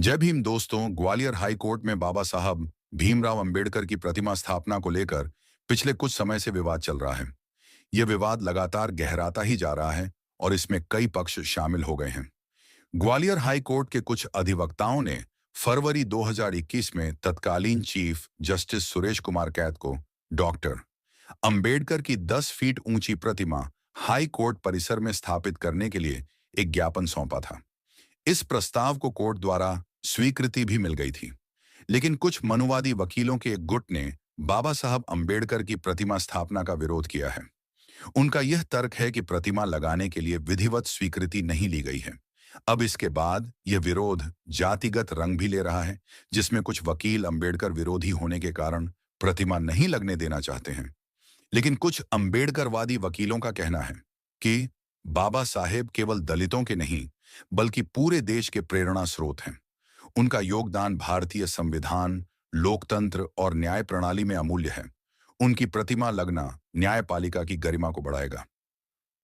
जय भीम दोस्तों। Gwalior high court में बाबा साहब भीमराव अंबेडकर की प्रतिमा स्थापना को लेकर पिछले कुछ समय से विवाद चल रहा है। यह विवाद लगातार गहराता ही जा रहा है और इसमें कई पक्ष शामिल हो गए हैं। ग्वालियर हाई कोर्ट के कुछ अधिवक्ताओं ने फरवरी 2021 में तत्कालीन चीफ जस्टिस सुरेश कुमार कैत को डॉक्टर अंबेडकर की 10 फीट ऊंची प्रतिमा हाई कोर्ट परिसर में स्थापित करने के लिए एक ज्ञापन सौंपा था। इस प्रस्ताव को कोर्ट द्वारा स्वीकृति भी मिल गई थी, लेकिन कुछ मनुवादी वकीलों के एक गुट ने बाबा साहब अंबेडकर की प्रतिमा स्थापना का विरोध किया है। उनका यह तर्क है कि प्रतिमा लगाने के लिए विधिवत स्वीकृति नहीं ली गई है। अब इसके बाद यह विरोध जातिगत रंग भी ले रहा है, जिसमें कुछ वकील अंबेडकर विरोधी होने के कारण प्रतिमा नहीं लगने देना चाहते हैं। लेकिन कुछ अंबेडकरवादी वकीलों का कहना है कि बाबा साहेब केवल दलितों के नहीं, बल्कि पूरे देश के प्रेरणा स्रोत हैं। उनका योगदान भारतीय संविधान, लोकतंत्र और न्याय प्रणाली में अमूल्य है। उनकी प्रतिमा लगना न्यायपालिका की गरिमा को बढ़ाएगा।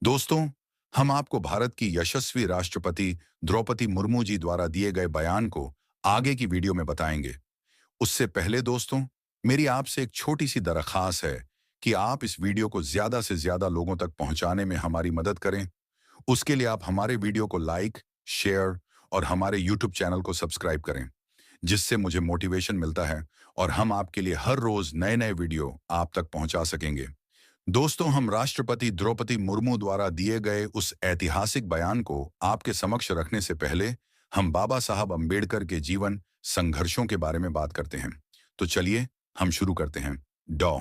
दोस्तों, हम आपको भारत की यशस्वी राष्ट्रपति द्रौपदी मुर्मू जी द्वारा दिए गए बयान को आगे की वीडियो में बताएंगे। उससे पहले दोस्तों, मेरी आपसे एक छोटी सी दरख्वास्त है कि आप इस वीडियो को ज्यादा से ज्यादा लोगों तक पहुंचाने में हमारी मदद करें। उसके लिए आप हमारे वीडियो को लाइक, शेयर और हमारे यूट्यूब चैनल को सब्सक्राइब करें, जिससे मुझे मोटिवेशन मिलता है और हम आपके लिए हर रोज नए नए वीडियो आप तक पहुंचा सकेंगे। दोस्तों, हम राष्ट्रपति द्रौपदी मुर्मू द्वारा दिए गए उस ऐतिहासिक बयान को आपके समक्ष रखने से पहले हम बाबा साहब अंबेडकर के जीवन संघर्षों के बारे में बात करते हैं। तो चलिए हम शुरू करते हैं। डॉ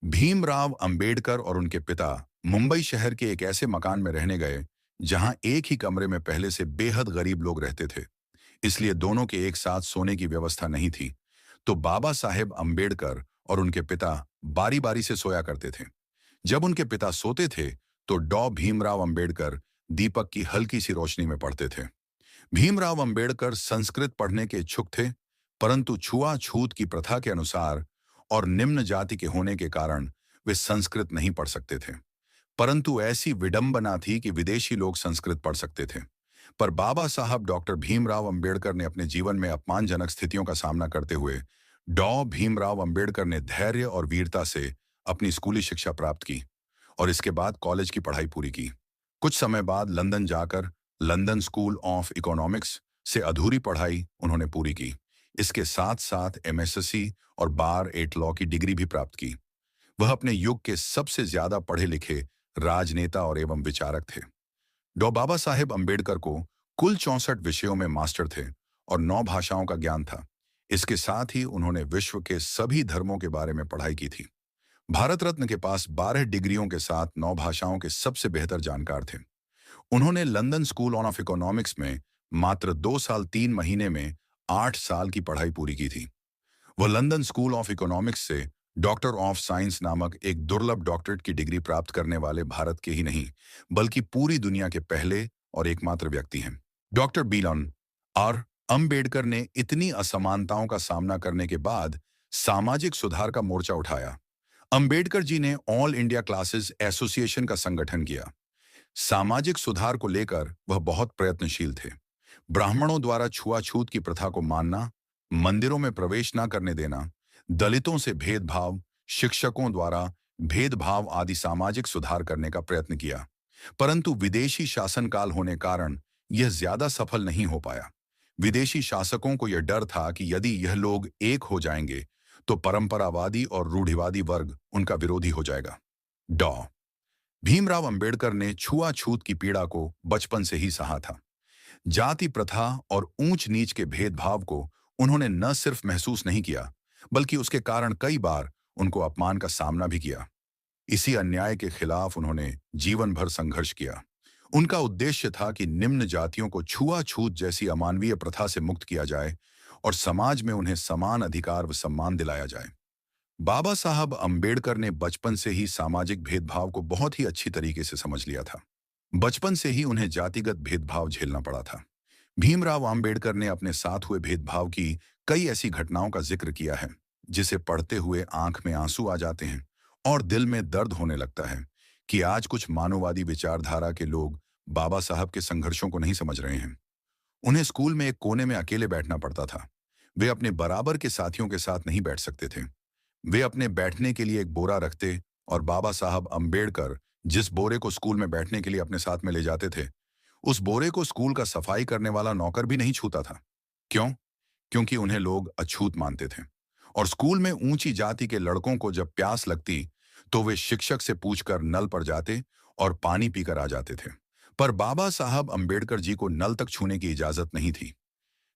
भीमराव अंबेडकर और उनके पिता मुंबई शहर के एक ऐसे मकान में रहने गए जहां एक ही कमरे में पहले से बेहद गरीब लोग रहते थे, इसलिए दोनों के एक साथ सोने की व्यवस्था नहीं थी। तो बाबा साहेब अंबेडकर और उनके पिता बारी बारी से सोया करते थे। जब उनके पिता सोते थे तो डॉ भीमराव अंबेडकर दीपक की हल्की सी रोशनी में पढ़ते थे। भीमराव अंबेडकर संस्कृत पढ़ने के इच्छुक थे, परंतु छुआछूत की प्रथा के अनुसार और निम्न जाति के होने के कारण वे संस्कृत नहीं पढ़ सकते थे। परंतु ऐसी विडंबना थी कि विदेशी लोग संस्कृत पढ़ सकते थे। पर बाबा साहब डॉक्टर भीमराव अंबेडकर ने अपने जीवन में अपमानजनक स्थितियों का सामना करते हुए डॉ भीमराव अंबेडकर ने धैर्य और वीरता से अपनी स्कूली शिक्षा प्राप्त की और इसके बाद कॉलेज की पढ़ाई पूरी की। कुछ समय बाद लंदन जाकर लंदन स्कूल ऑफ इकोनॉमिक्स से अधूरी पढ़ाई उन्होंने पूरी की। इसके साथ साथ एमएससी और बार 8 लॉ की डिग्री भी प्राप्त की। वह अपने युग के सबसे ज्यादा पढ़े लिखे राजनेता और एवं विचारक थे। डॉ बाबा साहेब अंबेडकर को कुल 64 विषयों में मास्टर थे और 9 भाषाओं का ज्ञान था। इसके साथ ही उन्होंने विश्व के सभी धर्मों के बारे में पढ़ाई की थी। भारत रत्न के पास 12 डिग्रियों के साथ 9 भाषाओं के सबसे बेहतर जानकार थे। उन्होंने लंदन स्कूल ऑफ इकोनॉमिक्स में मात्र 2 साल 3 महीने में 8 साल की पढ़ाई पूरी की थी। वह लंदन स्कूल ऑफ इकोनॉमिक्स से डॉक्टर ऑफ साइंस नामक एक दुर्लभ डॉक्टरेट की डिग्री प्राप्त करने वाले भारत के ही नहीं, बल्कि पूरी दुनिया के पहले और एकमात्र व्यक्ति हैं। डॉक्टर बीलन और अंबेडकर ने इतनी असमानताओं का सामना करने के बाद सामाजिक सुधार का मोर्चा उठाया। अंबेडकर जी ने ऑल इंडिया क्लासेस एसोसिएशन का संगठन किया। सामाजिक सुधार को लेकर वह बहुत प्रयत्नशील थे। ब्राह्मणों द्वारा छुआछूत की प्रथा को मानना, मंदिरों में प्रवेश न करने देना, दलितों से भेदभाव, शिक्षकों द्वारा भेदभाव आदि सामाजिक सुधार करने का प्रयत्न किया। परंतु विदेशी शासनकाल होने कारण यह ज्यादा सफल नहीं हो पाया। विदेशी शासकों को यह डर था कि यदि यह लोग एक हो जाएंगे तो परंपरावादी और रूढ़िवादी वर्ग उनका विरोधी हो जाएगा। डॉ भीमराव अंबेडकर ने छुआछूत की पीड़ा को बचपन से ही सहा था। जाति प्रथा और ऊंच नीच के भेदभाव को उन्होंने न सिर्फ महसूस नहीं किया, बल्कि उसके कारण कई बार उनको अपमान का सामना भी किया। इसी अन्याय के खिलाफ उन्होंने जीवन भर संघर्ष किया। उनका उद्देश्य था कि निम्न जातियों को छुआछूत जैसी अमानवीय प्रथा से मुक्त किया जाए और समाज में उन्हें समान अधिकार व सम्मान दिलाया जाए। बाबा साहब अंबेडकर ने बचपन से ही सामाजिक भेदभाव को बहुत ही अच्छी तरीके से समझ लिया था। बचपन से ही उन्हें जातिगत भेदभाव झेलना पड़ा था। भीमराव अंबेडकर ने अपने साथ हुए भेदभाव की कई ऐसी घटनाओं का जिक्र किया है जिसे पढ़ते हुए आंख में आंसू आ जाते हैं और दिल में दर्द होने लगता है कि आज कुछ मानववादी विचारधारा के लोग बाबा साहब के संघर्षों को नहीं समझ रहे हैं। उन्हें स्कूल में एक कोने में अकेले बैठना पड़ता था। वे अपने बराबर के साथियों के साथ नहीं बैठ सकते थे। वे अपने बैठने के लिए एक बोरा रखते और बाबा साहब अंबेडकर जिस बोरे को स्कूल में बैठने के लिए अपने साथ में ले जाते थे, उस बोरे को स्कूल का सफाई करने वाला नौकर भी नहीं छूता था। क्यों? क्योंकि उन्हें लोग अछूत मानते थे। और स्कूल में ऊंची जाति के लड़कों को जब प्यास लगती, तो वे शिक्षक से पूछकर नल पर जाते और पानी पीकर आ जाते थे। पर बाबा साहब अंबेडकर जी को नल तक छूने की इजाजत नहीं थी।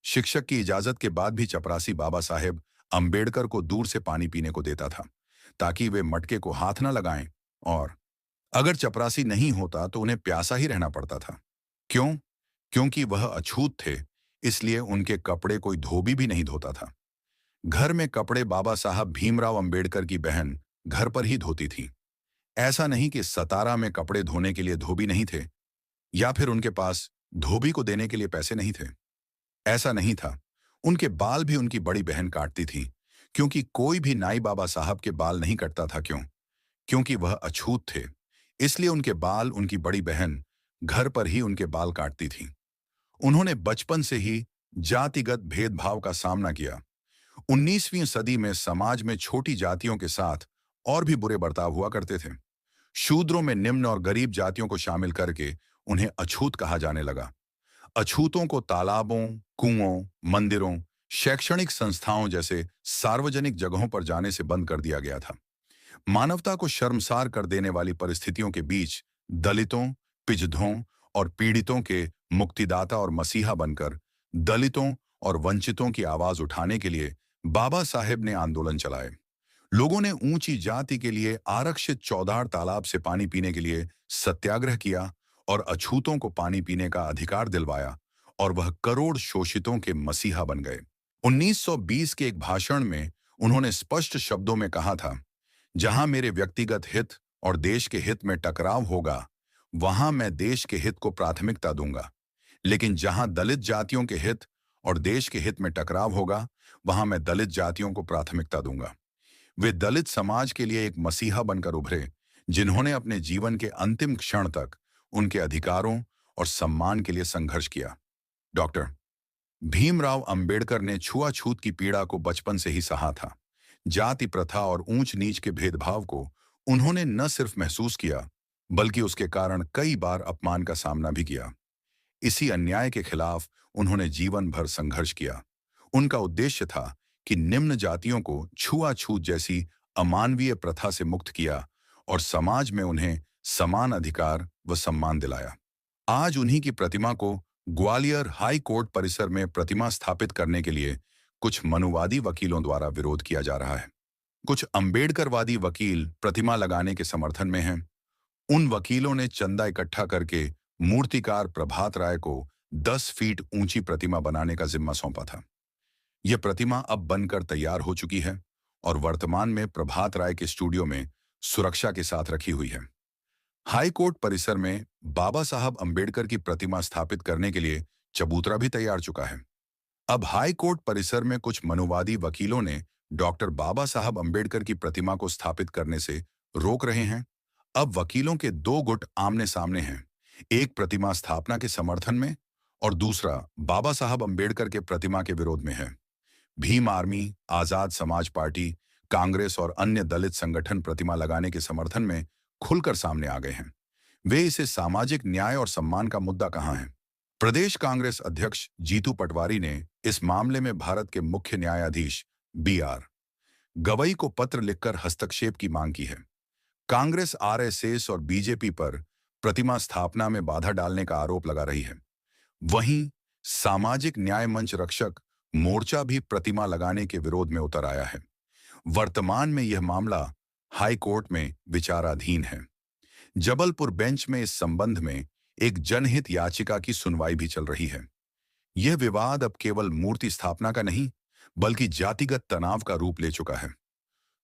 शिक्षक की इजाजत के बाद भी चपरासी बाबा साहेब अंबेडकर को दूर से पानी पीने को देता था, ताकि वे मटके को हाथ न लगाएं। और अगर चपरासी नहीं होता तो उन्हें प्यासा ही रहना पड़ता था। क्यों? क्योंकि वह अछूत थे, इसलिए उनके कपड़े कोई धोबी भी नहीं धोता था। घर में कपड़े बाबा साहब भीमराव अंबेडकर की बहन घर पर ही धोती थी। ऐसा नहीं कि सतारा में कपड़े धोने के लिए धोबी नहीं थे, या फिर उनके पास धोबी को देने के लिए पैसे नहीं थे। ऐसा नहीं था। उनके बाल भी उनकी बड़ी बहन काटती थी, क्योंकि कोई भी नाई बाबा साहब के बाल नहीं कटता था। क्यों? क्योंकि वह अछूत थे, इसलिए उनके बाल उनकी बड़ी बहन घर पर ही उनके बाल काटती थी। उन्होंने बचपन से ही जातिगत भेदभाव का सामना किया। 19वीं सदी में समाज में छोटी जातियों के साथ और भी बुरे बर्ताव हुआ करते थे। शूद्रों में निम्न और गरीब जातियों को शामिल करके उन्हें अछूत कहा जाने लगा। अछूतों को तालाबों, कुओं, मंदिरों, शैक्षणिक संस्थाओं जैसे सार्वजनिक जगहों पर जाने से बंद कर दिया गया था। मानवता को शर्मसार कर देने वाली परिस्थितियों के बीच दलितों, पिछड़ों और पीड़ितों के मुक्तिदाता और मसीहा बनकर दलितों और वंचितों की आवाज उठाने के लिए बाबा साहेब ने आंदोलन चलाए। लोगों ने ऊंची जाति के लिए आरक्षित चौधार तालाब से पानी पीने के लिए सत्याग्रह किया और अछूतों को पानी पीने का अधिकार दिलवाया, और वह करोड़ शोषितों के मसीहा बन गए। 1920 के एक भाषण में उन्होंने स्पष्ट शब्दों में कहा था, जहां मेरे व्यक्तिगत हित और देश के हित में टकराव होगा, वहां मैं देश के हित को प्राथमिकता दूंगा। लेकिन जहां दलित जातियों के हित और देश के हित में टकराव होगा, वहां मैं दलित जातियों को प्राथमिकता दूंगा। वे दलित समाज के लिए एक मसीहा बनकर उभरे, जिन्होंने अपने जीवन के अंतिम क्षण तक उनके अधिकारों और सम्मान के लिए संघर्ष किया। डॉक्टर भीमराव अंबेडकर ने छुआछूत की पीड़ा को बचपन से ही सहा था। जाति प्रथा और ऊंच नीच के भेदभाव को उन्होंने न सिर्फ महसूस किया, बल्कि उसके कारण कई बार अपमान का सामना भी किया। इसी अन्याय के खिलाफ उन्होंने जीवन भर संघर्ष किया। उनका उद्देश्य था कि निम्न जातियों को छुआछूत जैसी अमानवीय प्रथा से मुक्त किया और समाज में उन्हें समान अधिकार व सम्मान दिलाया। आज उन्हीं की प्रतिमा को ग्वालियर हाई कोर्ट परिसर में प्रतिमा स्थापित करने के लिए कुछ मनुवादी वकीलों द्वारा विरोध किया जा रहा है। कुछ अंबेडकरवादी वकील प्रतिमा लगाने के समर्थन में हैं। उन वकीलों ने चंदा इकट्ठा करके मूर्तिकार प्रभात राय को 10 फीट ऊंची प्रतिमा बनाने का जिम्मा सौंपा था। यह प्रतिमा अब बनकर तैयार हो चुकी है और वर्तमान में प्रभात राय के स्टूडियो में सुरक्षा के साथ रखी हुई है। हाई कोर्ट परिसर में बाबा साहब अंबेडकर की प्रतिमा स्थापित करने के लिए चबूतरा भी तैयार चुका है। अब हाई कोर्ट परिसर में कुछ मनुवादी वकीलों ने डॉक्टर बाबा साहब अंबेडकर की प्रतिमा को स्थापित करने से रोक रहे हैं। अब वकीलों के दो गुट आमने सामने हैं, एक प्रतिमा स्थापना के समर्थन में और दूसरा बाबा साहब अंबेडकर के प्रतिमा के विरोध में है। भीम आर्मी, आजाद समाज पार्टी, कांग्रेस और अन्य दलित संगठन प्रतिमा लगाने के समर्थन में खुलकर सामने आ गए हैं। वे इसे सामाजिक न्याय और सम्मान का मुद्दा कहाँ है? प्रदेश कांग्रेस अध्यक्ष जीतू पटवारी ने इस मामले में भारत के मुख्य न्यायाधीश BR गवई को पत्र लिखकर हस्तक्षेप की मांग की है। कांग्रेस RSS और BJP पर प्रतिमा स्थापना में बाधा डालने का आरोप लगा रही है। वहीं सामाजिक न्याय मंच रक्षक मोर्चा भी प्रतिमा लगाने के विरोध में उतर आया है। वर्तमान में यह मामला हाई कोर्ट में विचाराधीन है। जबलपुर बेंच में इस संबंध में एक जनहित याचिका की सुनवाई भी चल रही है। यह विवाद अब केवल मूर्ति स्थापना का नहीं, बल्कि जातिगत तनाव का रूप ले चुका है।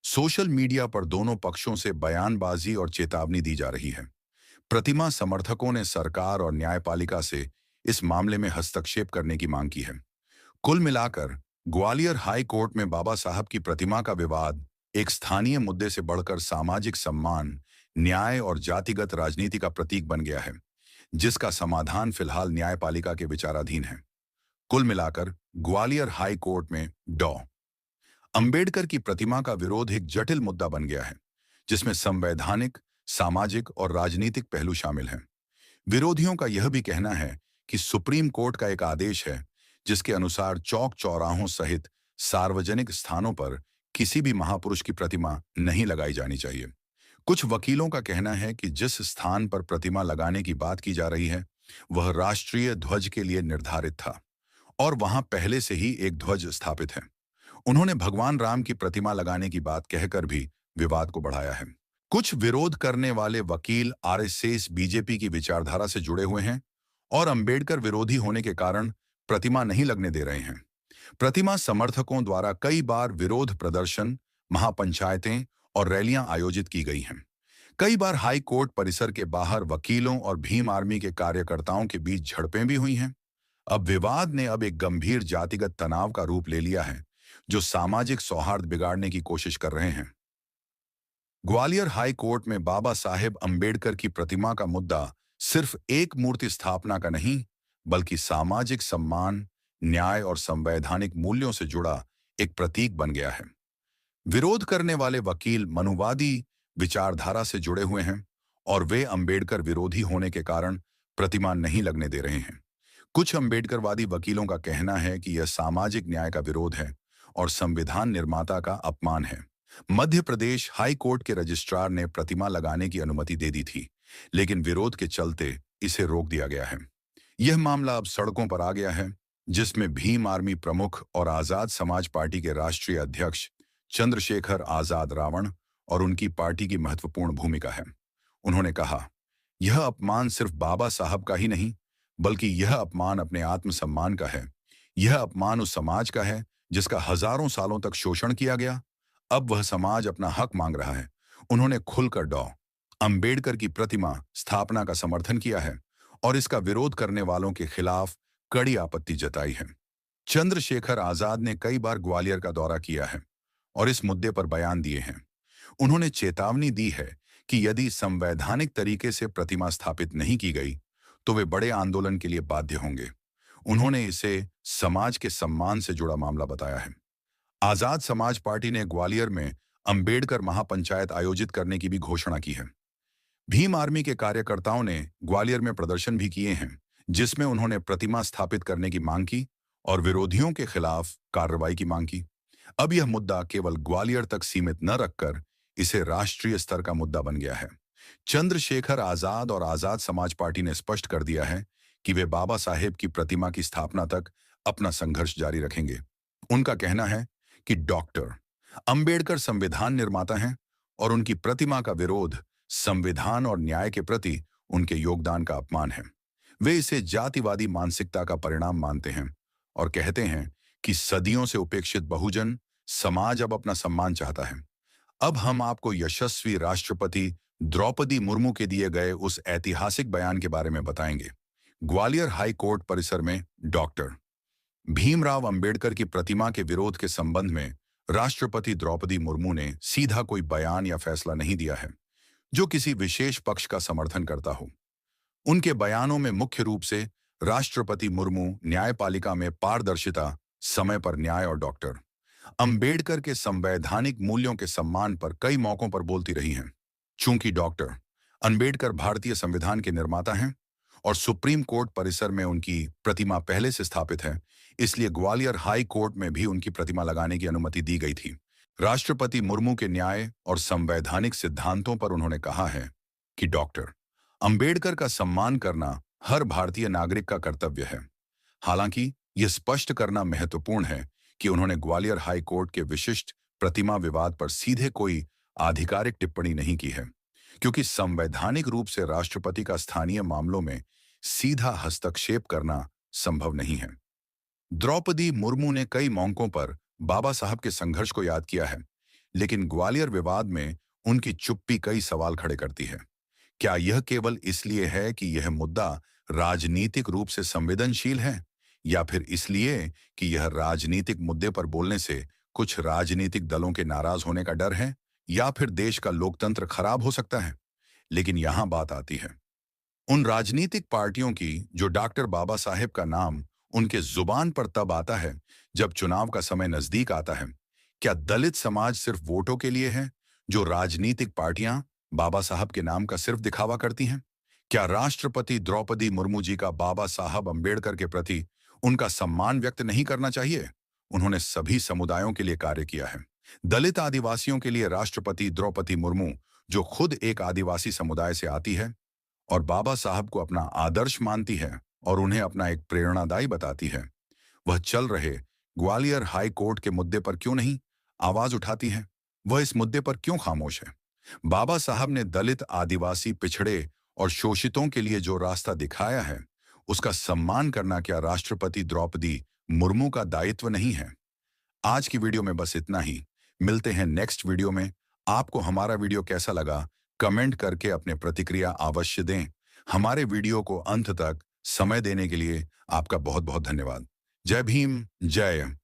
सोशल मीडिया पर दोनों पक्षों से बयानबाजी और चेतावनी दी जा रही है। प्रतिमा समर्थकों ने सरकार और न्यायपालिका से इस मामले में हस्तक्षेप करने की मांग की है। कुल मिलाकर ग्वालियर हाई कोर्ट में बाबा साहब की प्रतिमा का विवाद एक स्थानीय मुद्दे से बढ़कर सामाजिक सम्मान, न्याय और जातिगत राजनीति का प्रतीक बन गया है, जिसका समाधान फिलहाल न्यायपालिका के विचाराधीन है। कुल मिलाकर ग्वालियर हाई कोर्ट में डॉ अंबेडकर की प्रतिमा का विरोध एक जटिल मुद्दा बन गया है, जिसमें संवैधानिक, सामाजिक और राजनीतिक पहलू शामिल हैं। विरोधियों का यह भी कहना है कि सुप्रीम कोर्ट का एक आदेश है, जिसके अनुसार चौक चौराहों सहित सार्वजनिक स्थानों पर किसी भी महापुरुष की प्रतिमा नहीं लगाई जानी चाहिए। कुछ वकीलों का कहना है कि जिस स्थान पर प्रतिमा लगाने की बात की जा रही है, वह राष्ट्रीय ध्वज के लिए निर्धारित था और वहां पहले से ही एक ध्वज स्थापित है। उन्होंने भगवान राम की प्रतिमा लगाने की बात कहकर भी विवाद को बढ़ाया है। कुछ विरोध करने वाले वकील आरएसएस, बीजेपी की विचारधारा से जुड़े हुए हैं और अंबेडकर विरोधी होने के कारण प्रतिमा नहीं लगने दे रहे हैं। प्रतिमा समर्थकों द्वारा कई बार विरोध प्रदर्शन, महापंचायतें और रैलियां आयोजित की गई हैं। कई बार हाई कोर्ट परिसर के बाहर वकीलों और भीम आर्मी के कार्यकर्ताओं के बीच झड़पें भी हुई हैं। अब विवाद ने एक गंभीर जातिगत तनाव का रूप ले लिया है, जो सामाजिक सौहार्द बिगाड़ने की कोशिश कर रहे हैं। ग्वालियर हाई कोर्ट में बाबा साहेब अंबेडकर की प्रतिमा का मुद्दा सिर्फ एक मूर्ति स्थापना का नहीं, बल्कि सामाजिक सम्मान, न्याय और संवैधानिक मूल्यों से जुड़ा एक प्रतीक बन गया है। विरोध करने वाले वकील मनुवादी विचारधारा से जुड़े हुए हैं और वे अंबेडकर विरोधी होने के कारण प्रतिमा नहीं लगने दे रहे हैं। कुछ अंबेडकरवादी वकीलों का कहना है कि यह सामाजिक न्याय का विरोध है और संविधान निर्माता का अपमान है। मध्य प्रदेश हाई कोर्ट के रजिस्ट्रार ने प्रतिमा लगाने की अनुमति दे दी थी, लेकिन विरोध के चलते इसे रोक दिया गया है। यह मामला अब सड़कों पर आ गया है, जिसमें भीम आर्मी प्रमुख और आजाद समाज पार्टी के राष्ट्रीय अध्यक्ष चंद्रशेखर आजाद रावण और उनकी पार्टी की महत्वपूर्ण भूमिका है। उन्होंने कहा, यह अपमान सिर्फ बाबा साहब का ही नहीं, बल्कि यह अपमान अपने आत्मसम्मान का है। यह अपमान उस समाज का है जिसका हजारों सालों तक शोषण किया गया। अब वह समाज अपना हक मांग रहा है। उन्होंने खुलकर डॉ अंबेडकर की प्रतिमा स्थापना का समर्थन किया है और इसका विरोध करने वालों के खिलाफ कड़ी आपत्ति जताई है। चंद्रशेखर आजाद ने कई बार ग्वालियर का दौरा किया है और इस मुद्दे पर बयान दिए हैं। उन्होंने चेतावनी दी है कि यदि संवैधानिक तरीके से प्रतिमा स्थापित नहीं की गई, तो वे बड़े आंदोलन के लिए बाध्य होंगे। उन्होंने इसे समाज के सम्मान से जुड़ा मामला बताया है। आजाद समाज पार्टी ने ग्वालियर में अंबेडकर महापंचायत आयोजित करने की भी घोषणा की है। भीम आर्मी के कार्यकर्ताओं ने ग्वालियर में प्रदर्शन भी किए हैं, जिसमें उन्होंने प्रतिमा स्थापित करने की मांग की और विरोधियों के खिलाफ कार्रवाई की मांग की। अब यह मुद्दा केवल ग्वालियर तक सीमित न रखकर इसे राष्ट्रीय स्तर का मुद्दा बन गया है। चंद्रशेखर आजाद और आजाद समाज पार्टी ने स्पष्ट कर दिया है कि वे बाबा साहेब की प्रतिमा की स्थापना तक अपना संघर्ष जारी रखेंगे। उनका कहना है कि डॉक्टर अंबेडकर संविधान निर्माता हैं और उनकी प्रतिमा का विरोध संविधान और न्याय के प्रति उनके योगदान का अपमान है। वे इसे जातिवादी मानसिकता का परिणाम मानते हैं और कहते हैं कि सदियों से उपेक्षित बहुजन समाज अब अपना सम्मान चाहता है। अब हम आपको यशस्वी राष्ट्रपति द्रौपदी मुर्मू के दिए गए उस ऐतिहासिक बयान के बारे में बताएंगे। ग्वालियर हाई कोर्ट परिसर में डॉक्टर भीमराव अंबेडकर की प्रतिमा के विरोध के संबंध में राष्ट्रपति द्रौपदी मुर्मू ने सीधा कोई बयान या फैसला नहीं दिया है, जो किसी विशेष पक्ष का समर्थन करता हो। उनके बयानों में मुख्य रूप से राष्ट्रपति मुर्मू न्यायपालिका में पारदर्शिता, समय पर न्याय और डॉक्टर अंबेडकर के संवैधानिक मूल्यों के सम्मान पर कई मौकों पर बोलती रही हैं। चूंकि डॉक्टर अंबेडकर भारतीय संविधान के निर्माता हैं और सुप्रीम कोर्ट परिसर में उनकी प्रतिमा पहले से स्थापित है, इसलिए ग्वालियर हाई कोर्ट में भी उनकी प्रतिमा लगाने की अनुमति दी गई थी। राष्ट्रपति मुर्मू के न्याय और संवैधानिक सिद्धांतों पर उन्होंने कहा है कि डॉक्टर अंबेडकर का सम्मान करना हर भारतीय नागरिक का कर्तव्य है। हालांकि यह स्पष्ट करना महत्वपूर्ण है कि उन्होंने ग्वालियर हाई कोर्ट के विशिष्ट प्रतिमा विवाद पर सीधे कोई आधिकारिक टिप्पणी नहीं की है, क्योंकि संवैधानिक रूप से राष्ट्रपति का स्थानीय मामलों में सीधा हस्तक्षेप करना संभव नहीं है। द्रौपदी मुर्मू ने कई मौकों पर बाबा साहब के संघर्ष को याद किया है, लेकिन ग्वालियर विवाद में उनकी चुप्पी कई सवाल खड़े करती है। क्या यह केवल इसलिए है कि यह मुद्दा राजनीतिक रूप से संवेदनशील है, या फिर इसलिए कि यह राजनीतिक मुद्दे पर बोलने से कुछ राजनीतिक दलों के नाराज होने का डर है, या फिर देश का लोकतंत्र खराब हो सकता है? लेकिन यहां बात आती है उन राजनीतिक पार्टियों की जो डॉक्टर बाबा साहेब का नाम उनके जुबान पर तब आता है जब चुनाव का समय नजदीक आता है। क्या दलित समाज सिर्फ वोटों के लिए है, जो राजनीतिक पार्टियां बाबा साहब के नाम का सिर्फ दिखावा करती हैं? क्या राष्ट्रपति द्रौपदी मुर्मू जी का बाबा साहब अंबेडकर के प्रति उनका सम्मान व्यक्त नहीं करना चाहिए? उन्होंने सभी समुदायों के लिए कार्य किया है। दलित आदिवासियों के लिए राष्ट्रपति द्रौपदी मुर्मू, जो खुद एक आदिवासी समुदाय से आती है और बाबा साहब को अपना आदर्श मानती है और उन्हें अपना एक प्रेरणादायी बताती है, वह चल रहे ग्वालियर हाई कोर्ट के मुद्दे पर क्यों नहीं आवाज उठाती है? वह इस मुद्दे पर क्यों खामोश है? बाबा साहब ने दलित, आदिवासी, पिछड़े और शोषितों के लिए जो रास्ता दिखाया है, उसका सम्मान करना क्या राष्ट्रपति द्रौपदी मुर्मू का दायित्व नहीं है? आज की वीडियो में बस इतना ही। मिलते हैं नेक्स्ट वीडियो में। आपको हमारा वीडियो कैसा लगा, कमेंट करके अपने प्रतिक्रिया अवश्य दें। हमारे वीडियो को अंत तक समय देने के लिए आपका बहुत बहुत धन्यवाद। जय भीम, जय